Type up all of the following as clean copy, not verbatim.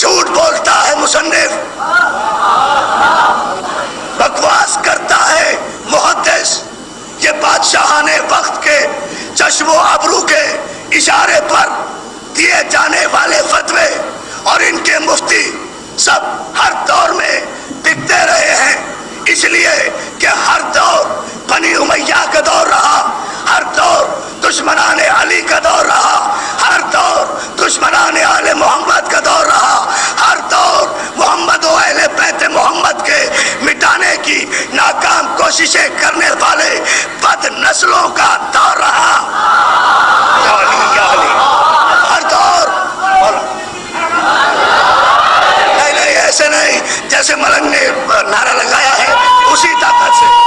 جھوٹ بولتا ہے مصنف، بکواس کرتا ہے محدث، یہ بادشاہان وقت کے چشم و ابرو کے اشارے پر دیے جانے والے فتوے اور ان کے مفتی سب ہر دور میں بکتے رہے ہیں، اس لیے کہ ہر دور بنی امیہ کا دور رہا، ہر دور دشمنان علی کا دور رہا، ہر دور دشمنان آل محمد کا دور رہا، ہر دور محمد و اہل بیت محمد کے مٹانے کی ناکام کوششیں کرنے والے بد نسلوں کا دور رہا۔ یا علی یا علی، ہر دور۔ نہیں ایسے نہیں جیسے ملنگ نے نعرہ لگایا ہے اسی طاقت سے۔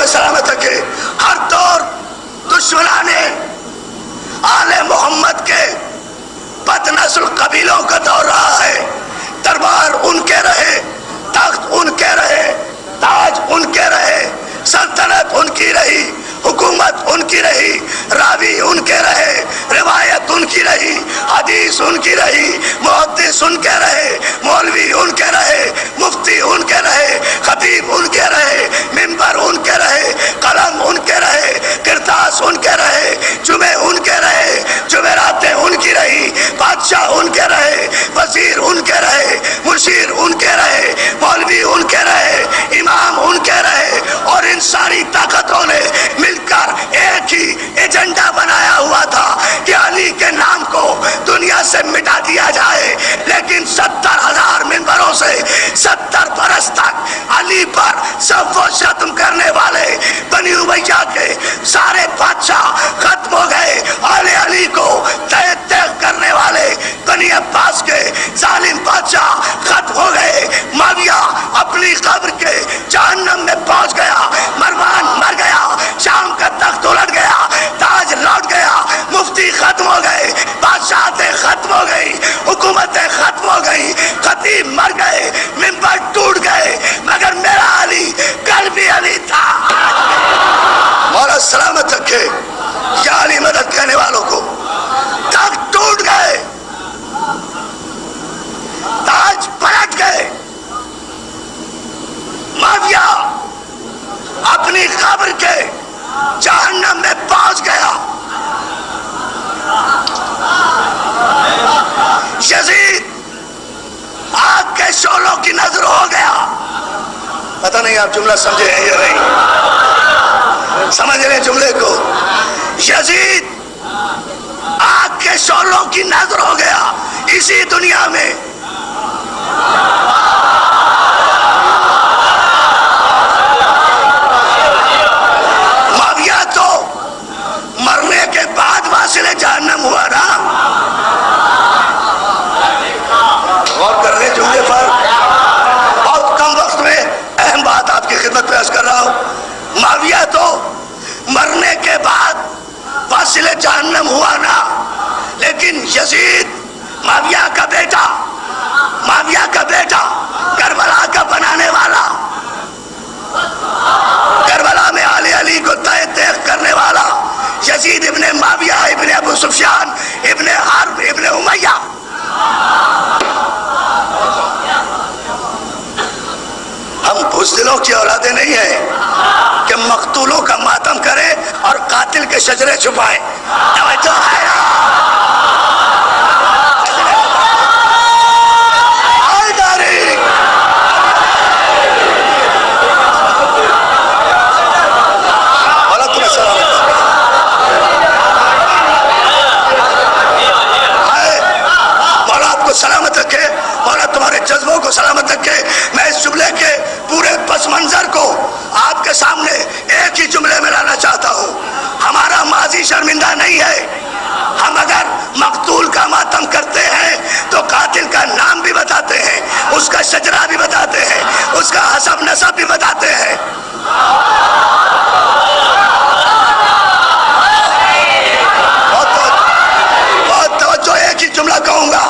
سلامت رکھے۔ ہر دور دشمنان آل محمد کے بد نسل قبیلوں کا دور رہا ہے، دربار ان کے رہے، تخت ان کے رہے، تاج ان کے رہے، سلطنت ان کی رہی، حکومت ان کی رہی، راوی ان کے رہے، روایت ان کی رہی، حدیث ان کی رہی، محدث ان کے رہے، مولوی ان کے رہے، مفتی ان کے رہے، خطیب ان کے رہے، ممبر ان کے رہے، قلم ان کے رہے، کرتاس ان کے رہے، جمعے ان کے رہے، جمعراتیں ان کی رہی، بادشاہ ان کے رہے، وزیر ان کے رہے، مشیر ان کے رہے، مولوی ان کے رہے، امام ان کے رہے، اور ان ساری طاقتوں نے مل کر ایک ہی ایجنڈا بنایا ہوا تھا کہ علی کے نام کو دنیا سے مٹا دیا جائے، لیکن 70,000 ممبروں سے 70 برس تک علی پر صف و شتم کرنے والے بنی امیہ کے سارے بادشاہ ختم ہو گئے، آل علی کو تحت کرنے والے بنی عباس کے ظالم بادشاہ ختم ہو گئے، معاویہ اپنی قبر کے جہنم میں پہنچ گیا، مروان مر گیا، شام کا تخت الٹ گیا، تاج لوٹ گیا، مفتی ختم ہو گئے، بادشاہتیں ختم ہو گئی، حکومتیں ختم ہو گئی، خطیب مر گئے، ممبر ٹوٹ گئے، مگر میرا علی کل بھی علی تھا۔ مولا سلامت رکھے۔ یا علی مدد کہنے والوں کو تخت ٹوٹ گئے، تاج پلٹ گئے، معاویہ اپنی قبر کے جہنم میں پہنچ گیا، یزید آگ کے شعلوں کی نظر ہو گیا۔ پتہ نہیں آپ جملہ سمجھے ہیں یا نہیں، سمجھ رہے جملے کو؟ یزید آگ کے شعلوں کی نظر ہو گیا اسی دنیا میں۔ معاویہ تو مرنے کے بعد واصل جہنم ہوا نا۔ غور کر رہے جملے پر، بہت کم وقت میں اہم بات آپ کی خدمت پیش کر رہا ہوں۔ معاویہ تو مرنے کے بعد واصل جہنم ہوا نا، لیکن یزید معاویہ کا بیٹا، معاویہ کا بیٹا، کربلا کا بنانے والا، کربلا میں آل علی کو تحت کرنے والا، یزید ابن معاویہ ابن ابو سفیان ابن حرب ابن امیہ، ہم بزدلوں کی اولادیں نہیں ہیں کہ مقتولوں کا ماتم کریں اور قاتل کے شجرے چھپائیں۔ توجہ ہے نا؟ سلامت رکھے، مولا تمہارے جذبوں کو سلامت رکھے۔ میں اس جملے کے پورے پس منظر کو آپ کے سامنے ایک ہی جملے میں لانا چاہتا ہوں۔ ہمارا ماضی شرمندہ نہیں ہے، ہم اگر مقتول کا ماتم کرتے ہیں تو قاتل کا نام بھی بتاتے ہیں، اس کا شجرہ بھی بتاتے ہیں، اس کا حسب نسب بھی بتاتے ہیں۔ بہت توجہ، ایک ہی جملہ کہوں گا،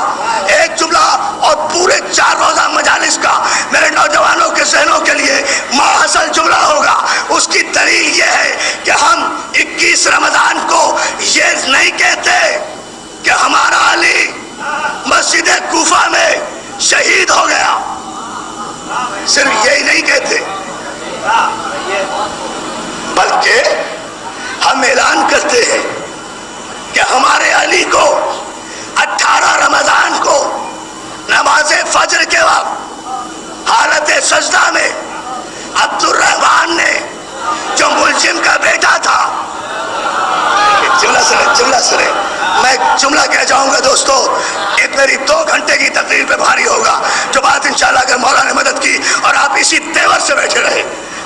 ایک جملہ، اور پورے 4 روزہ مجالس کا میرے نوجوانوں کے ذہنوں کے لیے ماحصل جملہ ہوگا۔ اس کی دلیل یہ ہے کہ ہم 21 رمضان کو نہیں کہتے کہ ہمارا علی مسجد کوفہ میں شہید ہو گیا، صرف یہی نہیں کہتے، بلکہ ہم اعلان کرتے ہیں کہ ہمارے علی کو 18 رمضان کو نماز فجر کے وقت حالت سجدہ میں عبد الرحمن نے جو ملزم کا بیٹا تھا، جملہ سنے میں جملہ کہہ جاؤں گا دوستو، ایک میری 2 گھنٹے کی تقریر پہ بھاری ہوگا، جو بات انشاءاللہ اگر مولا نے مدد کی اور آپ اسی تیور سے بیٹھے رہے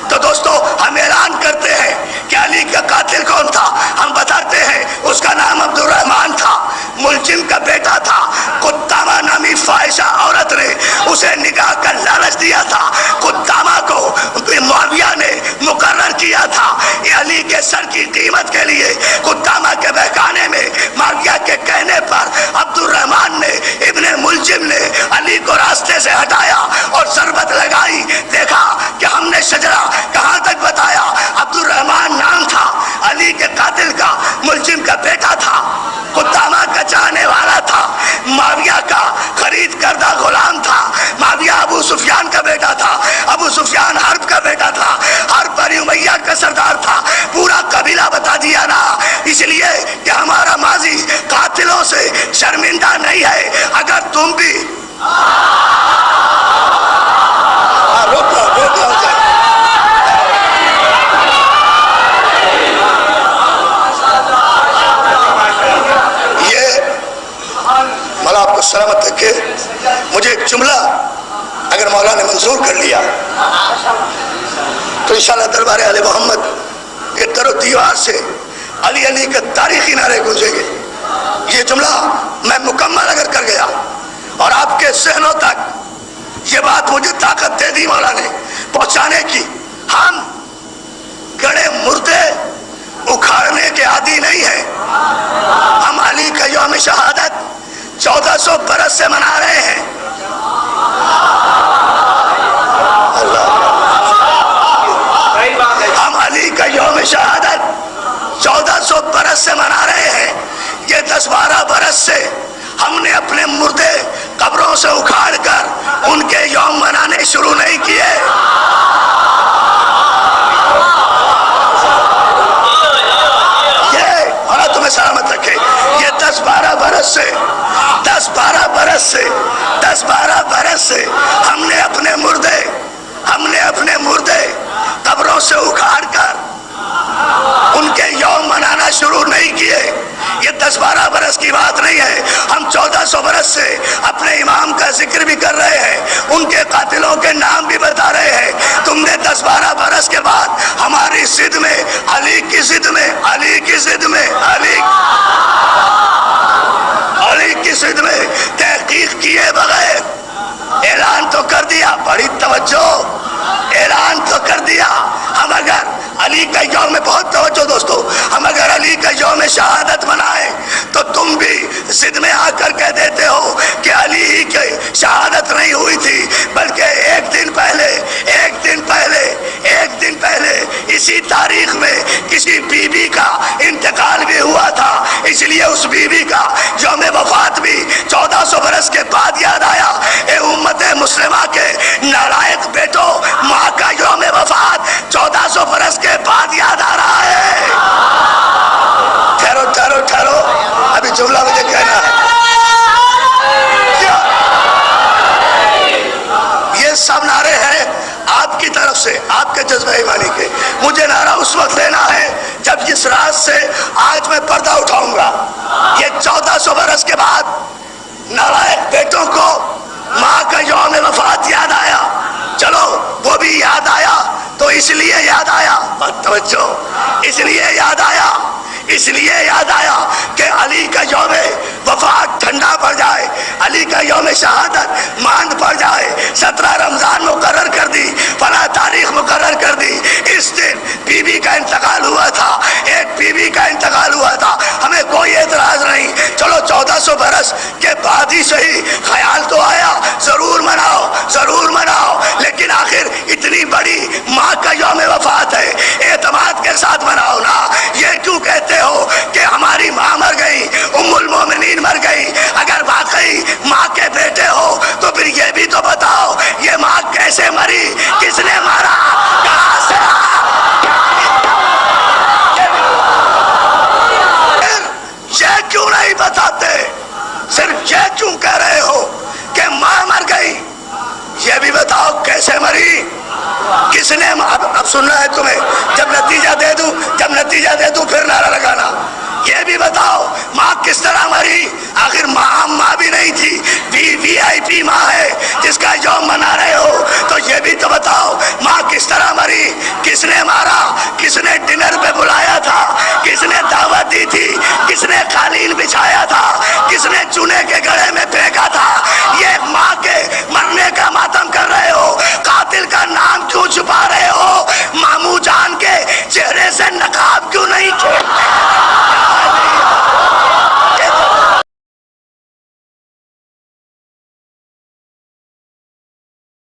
تو دوستو ہم اعلان کرتے ہیں کہ علی کا قاتل کون تھا، ہم بتاتے ہیں اس کا نام عبد الرحمن تھا، ملزم کا بیٹا تھا، قدامہ نامی فاحشہ عورت نے اسے نکاح کا لالچ دیا تھا، قدامہ کو معاویہ نے مقرر کیا تھا علی کے سر کی قیمت کے لیے، قدامہ کے بہکانے میں معاویہ کے کہنے پر عبد الرحمن نے ابن ملزم نے علی کو راستے سے ہٹایا اور ضربت لگائی، دیکھا کہ ہم نے شجرہ کہاں تک بتایا، عبد الرحمن نام تھا، علی کے قاتل کا ملزم کا بیٹا تھا، قدامہ کا چاہنے والا تھا، معاویہ کا خرید کردہ غلام تھا، معاویہ ابو سفیان کا بیٹا تھا، ابو سفیان حرب کا بیٹا تھا، حرب بنی امیہ کا سردار تھا، پورا قبیلہ بتا دیا نا، اس لیے کہ ہمارا ماضی قاتلوں سے شرمندہ نہیں ہے، اگر تم بھی آپ کو سلامت رکھے، مجھے ایک جملہ اگر مولا نے منظور کر لیا تو انشاءاللہ دربار آل محمد کے در و دیوار سے علی علی کے تاریخی نعرے گونجیں گے۔ یہ جملہ میں مکمل اگر کر گیا اور آپ کے ذہنوں تک یہ بات مجھے طاقت دے دی مولا نے پہنچانے کی، ہم گڑے مردے اکھاڑنے کے عادی نہیں ہیں، ہم علی کا یوم شہادت 1400 برس سے منا رہے ہیں، ہم علی کا یوم شہادت 1400 برس سے منا رہے ہیں، یہ 10-12 برس سے ہم نے اپنے مردے قبروں سے اکھاڑ کر ان کے یوم منانے شروع نہیں کیے، یہ اور تمہیں سلامت رکھے، یہ 10-12 برس سے 10-12 برس سے ہم نے اپنے مردے قبروں سے اکھاڑ کر ان کے یوم منانا شروع نہیں کیے، یہ 10-12 برس کی بات نہیں ہے، ہم 1400 برس سے اپنے امام کا ذکر بھی کر رہے ہیں، ان کے قاتلوں کے نام بھی بتا رہے ہیں، تم نے 10-12 برس کے بعد ہماری ضد میں علی کی ضد میں تحقیق کیے بغیر اعلان تو کر دیا، بڑی توجہ، اعلان تو کر دیا، ہم اگر علی کا یوم، بہت توجہ دوستو، ہم اگر علی کا یوم شہادت منائیں تو تم بھی ضد میں آ کر کہہ دیتے ہو کہ علی ہی کی شہادت نہیں ہوئی تھی، بلکہ ایک دن پہلے اسی تاریخ میں کسی بی بی کا انتقال بھی ہوا تھا، اس لیے اس بی بی کا یوم وفات بھی 1400 برس کے بعد یاد آیا۔ اے امت مسلمہ کے نالائق بیٹو، ماں کا یوم وفات 1400 برس کے بعد یاد آ رہا ہے۔ ٹھہرو، ابھی جملہ مجھے کہنا ہے، یہ سب نعرے ہیں آپ کی طرف سے، آپ کے جذبہ ایمانی کے، مجھے نعرہ اس وقت لینا ہے جب جس راز سے آج میں پردہ اٹھاؤں گا، یہ 1400 برس کے بعد نالائق بیٹوں کو ماں کا یوم وفات یاد آیا، چلو وہ بھی یاد آیا تو اس لیے یاد آیا، توجہ، اس لیے یاد آیا کہ علی کا یوم وفات ٹھنڈا پڑ جائے، علی کا یوم شہادت ماند پڑ جائے، 17 رمضان مقرر کر دی، فلاں تاریخ مقرر کر دی، اس دن بی بی کا انتقال ہوا تھا، ایک بی بی کا انتقال ہوا تھا، ہمیں کوئی اعتراض نہیں، چلو 1400 برس کے بعد ہی صحیح، خیال تو آیا ضرور مناؤ، لیکن آخر اتنی بڑی ماں کا یوم وفات ہے، اعتماد کے ساتھ مناؤ نا، یہ کیوں کہتے ہو کہ ہماری ماں مر کس نے اب سننا ہے تمہیں، جب نتیجہ دے دوں پھر نعرہ لگانا۔